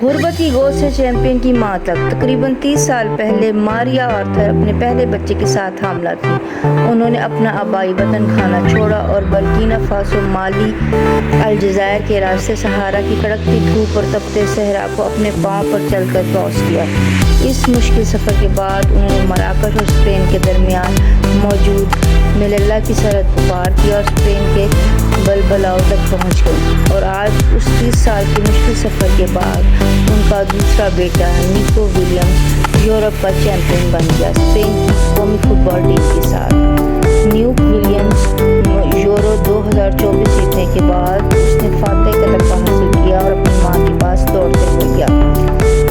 غربت کی گود سے چیمپئن کی ماں تک۔ تقریباً 30 سال پہلے ماریا آرتھر اپنے پہلے بچے کے ساتھ حاملہ تھی۔ انہوں نے اپنا آبائی وطن گھانا چھوڑا اور برکینا فاسو، مالی، الجزائر کے راستے صحارا کی کڑکتی دھوپ اور تپتے صحرا کو اپنے پاؤں پر چل کر کراس کیا۔ اس مشکل سفر کے بعد انہوں نے مراکش اور اسپین کے درمیان موجود میلیلا کی سرحد کو پار کیا اور اسپین کے بلبلاؤ تک پہنچ گئی، اور آج اس 30 سال کے مشکل سفر کے بعد ان کا دوسرا بیٹا نیکو ولیمز یورپ کا چیمپئن بن گیا، اسپین کی قومی فٹ بال ٹیم کے ساتھ۔ نیک ولیمز یورو 2024 جیتنے کے بعد اس نے فاتح کا لقب حاصل کیا اور اپنی ماں کے پاس دوڑتے ہوئے گیا۔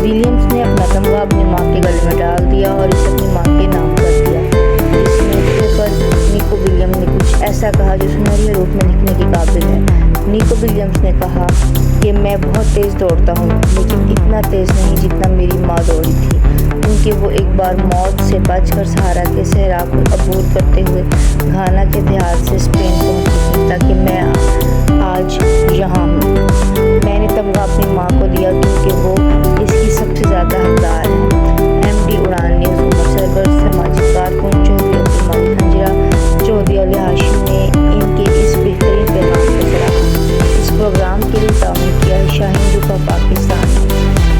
ولیمز نے اپنا تمغہ اپنی ماں کے گلے میں ڈال دیا اور اسے اپنی ماں کے نام کر دیا۔ اس موقع پر نیکو ولیمز نے کچھ ایسا کہا جو سنہری روپ میں لکھنے کے قابل ہے۔ نیکو ولیمز نے کہا کہ میں بہت تیز دوڑتا ہوں، لیکن اتنا تیز نہیں جتنا میری ماں دوڑی تھی، کیونکہ وہ ایک بار موت سے بچ کر صحارا کے صحرا کو عبور کرتے ہوئے گھانا کے دیہات سے اسپین پہنچی تھی تاکہ میں آج یہاں ہوں۔ میں نے تمغہ اپنی ماں کو دیا کیونکہ وہ اس کی سب سے زیادہ حقدار ہے۔ ایم ڈی اڑان نیوز عمر سربرست، سماجی کارکن چودھری عبدالمالک کھنجرہ، چودھری علی ہاشم نے ان کے اس بہترین پیغام کو سراہا۔ اس پروگرام کے لیے تعاون کیا ہے شاہین گروپ آف پاکستان،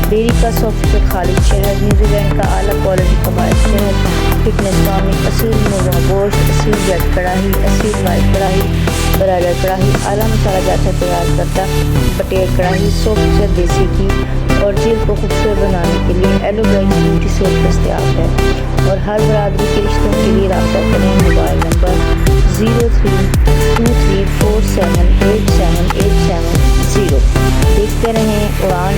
ڈیری کا سافٹ خالد شہد، نیوزی لینڈ کا اعلیٰ کوالٹی قواعد شہد، فٹنس فارمنگ، اصیل مرغا گوشت، اصیل ریڈ کڑاہی، اصیل وائٹ کڑاہی، برائڈل کڑاہی، اعلیٰ مسالہ جات سے تیار کردہ پٹیل کڑاہی، 100% دیسی گھی، اور جلد کو خوبصورت بنانے کے لیے ایلو ویرا بیوٹی سوپ دستیاب ہے۔ اور ہر برادری کے رشتوں کے لیے رابطہ کریں۔ Mobile number 032347878780۔ دیکھتے رہیں اڑان